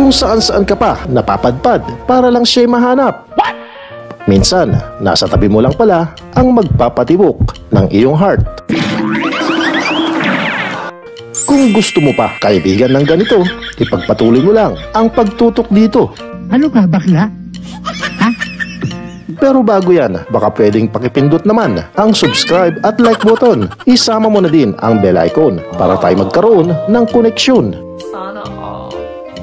Kung saan-saan ka pa napapadpad para lang siya'y mahanap. Minsan, nasa tabi mo lang pala ang magpapatibok ng iyong heart. Kung gusto mo pa kaibigan ng ganito, ipagpatuloy mo lang ang pagtutok dito. Ano ka, bakla? Ha? Pero bago yan, baka pwedeng pakipindot naman ang subscribe at like button. Isama mo na din ang bell icon para tayo magkaroon ng koneksyon.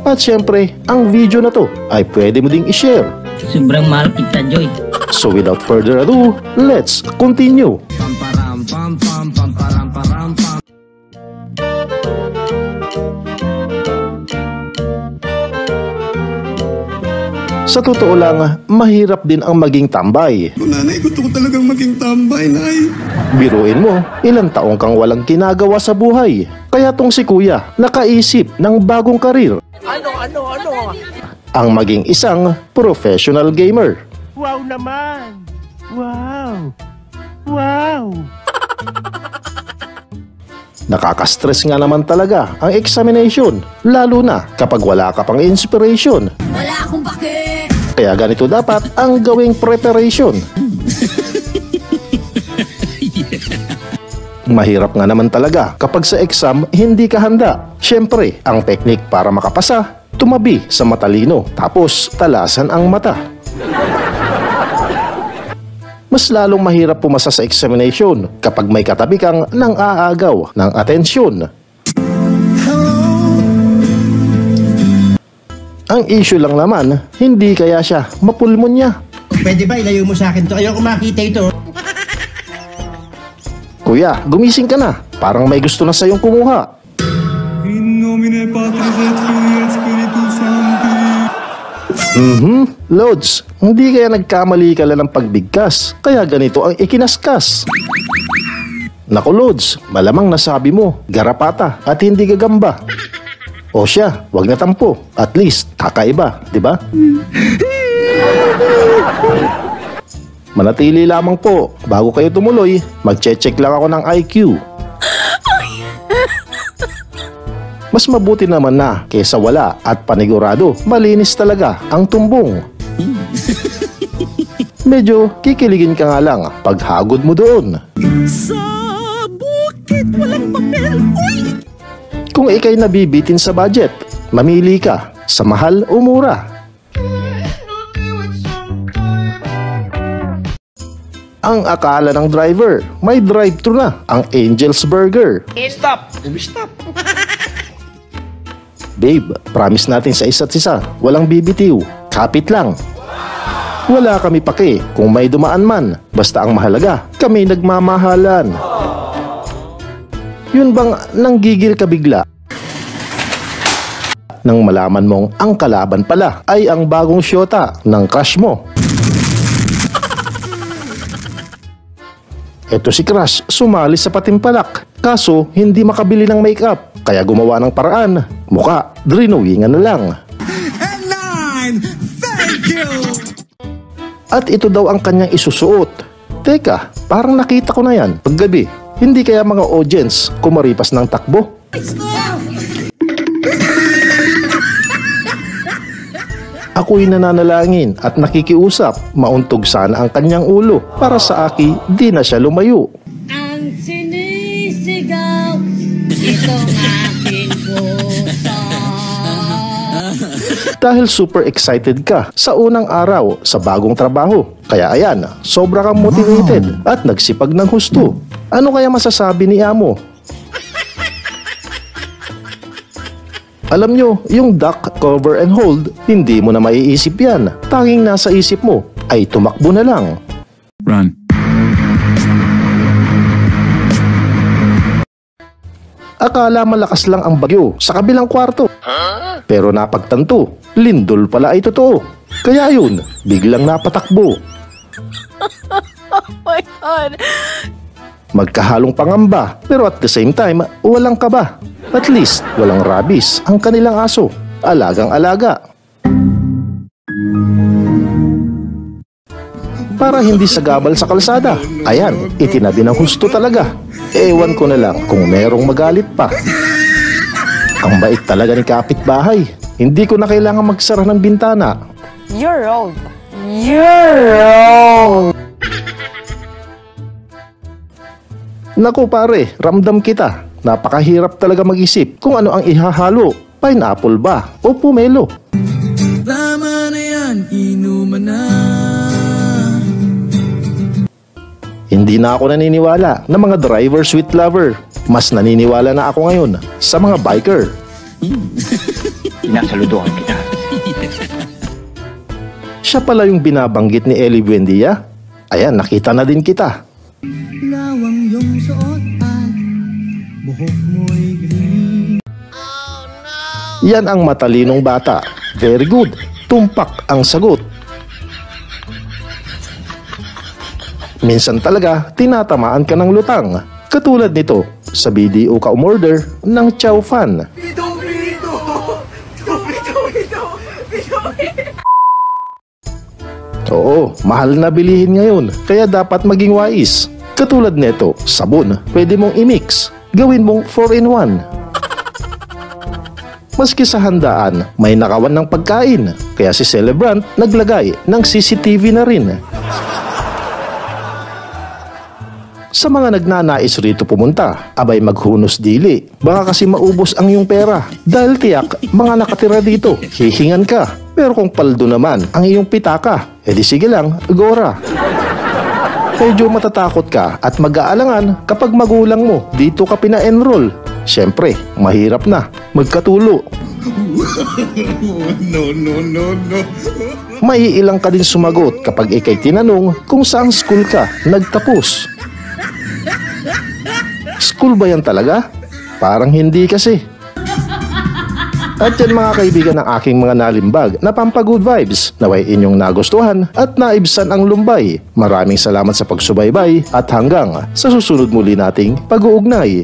At syempre, ang video na to ay pwede mo ding i-share. Sobrang mahal kita, Joy. So without further ado, let's continue. Sa totoo lang, mahirap din ang maging tambay. Nanay, gusto ko talagang maging tambay, Nay. Biruin mo, ilang taong kang walang ginagawa sa buhay. Kaya tong si Kuya, nakaisip ng bagong karir. Ano? Ang maging isang professional gamer. Wow naman! Wow! Wow! Nakaka-stress nga naman talaga ang examination, lalo na kapag wala ka pang inspiration. Wala akong pake! Kaya ganito dapat ang gawing preparation. Mahirap nga naman talaga kapag sa exam hindi ka handa. Siyempre, ang technique para makapasa, tumabi sa matalino tapos talasan ang mata. Mas lalong mahirap pumasa sa examination kapag may katabi kang nang aagaw ng atensyon. Ang issue lang naman, hindi kaya siya mapulmonya. Pwede ba ilayo mo sa akin to? Ayoko makita ito. Kuya, gumising ka na. Parang may gusto na sayong kumuha. In nomine Patris et Filii et Spiritus Sancti. Lods, hindi kaya nagkamali ka lang ng pagbigkas, kaya ganito ang ikinaskas. Naku Lods, malamang nasabi mo, garapata at hindi gagamba. O siya, wag na tampo, at least kakaiba, di ba? Manatili lamang po, bago kayo tumuloy, magche-check lang ako ng IQ. Mas mabuti naman na kesa wala at panigurado, malinis talaga ang tumbong. Medyo kikiligin ka nga lang paghagod mo doon. Sa bukid walang papel! Uy! Kung ikay nabibitin sa budget, mamili ka sa mahal o mura. Ang akala ng driver, may drive-thru na ang Angel's Burger. Stop! Babe, promise natin sa isa't isa, walang bibitiw, kapit lang. Wala kami pake kung may dumaan man, basta ang mahalaga, kami nagmamahalan. Yun bang nanggigil ka bigla? Nang malaman mong ang kalaban pala ay ang bagong syota ng crush mo. Eto si Crush, sumali sa patimpalak, kaso hindi makabili ng makeup, kaya gumawa ng paraan, muka, drinowingan na lang. And 9, thank you! At ito daw ang kanyang isusuot. Teka, parang nakita ko na yan paggabi. Hindi kaya mga audience kumaripas ng takbo? Ako'y nananalangin at nakikiusap, mauntog sana ang kanyang ulo para sa aki di na siya lumayo. Ang sinisigaw, itong aking puso. Dahil super excited ka sa unang araw sa bagong trabaho. Kaya ayan, sobra kang motivated at nagsipag ng husto. Ano kaya masasabi ni Amo? Alam nyo, yung duck, cover and hold, hindi mo na maiisip yan. Tanging nasa isip mo ay tumakbo na lang. Run. Akala malakas lang ang bagyo sa kabilang kwarto. Pero napagtanto, lindol pala ay totoo. Kaya yun, biglang napatakbo. Oh my God! Magkahalong pangamba, pero at the same time, walang kaba. At least, walang rabies ang kanilang aso. Alagang-alaga. Para hindi sagabal sa kalsada. Ayan, itinabi ng husto talaga. Ewan ko na lang kung merong magalit pa. Ang bait talaga ni kapitbahay. hindi ko na kailangan magsara ng bintana. You're wrong. You're wrong. Naku pare, ramdam kita. Napakahirap talaga mag-isip kung ano ang ihahalo. Pineapple ba o pomelo? Tama na yan, inuman na. Hindi na ako naniniwala na mga driver sweet lover. Mas naniniwala na ako ngayon sa mga biker. Sinasaludohan kita. Siya pala yung binabanggit ni Ellie Buendia. Ayan, nakita na din kita. Lawang yung suot at buhok mo'y green. Yan ang matalinong bata. Very good. Tumpak ang sagot. Minsan talaga, tinatamaan ka ng lutang. Katulad nito, sa BDO ka umorder ng chow fan. Oo, mahal na bilihin ngayon, kaya dapat maging wise. Katulad nito, sabon, pwede mong i-mix. Gawin mong 4-in-1. Maski sa handaan, may nakawan ng pagkain. Kaya si celebrant naglagay ng CCTV na rin. Sa mga nagnanais rito pumunta, abay maghunos dili. Baka kasi maubos ang iyong pera. Dahil tiyak, mga nakatira dito, hihingan ka. Pero kung paldo naman ang iyong pitaka, edi sige lang, gora. Medyo matatakot ka at mag-aalangan kapag magulang mo dito ka pina-enroll. Siyempre, mahirap na, magkatulo. No. Maiilang ka din sumagot kapag ikay tinanong kung saang school ka nagtapos. School ba yan talaga? Parang hindi kasi. At yan mga kaibigan ng aking mga nalimbag na pampagood vibes, naway inyong nagustuhan at naibsan ang lumbay. Maraming salamat sa pagsubaybay at hanggang sa susunod muli nating pag-uugnay.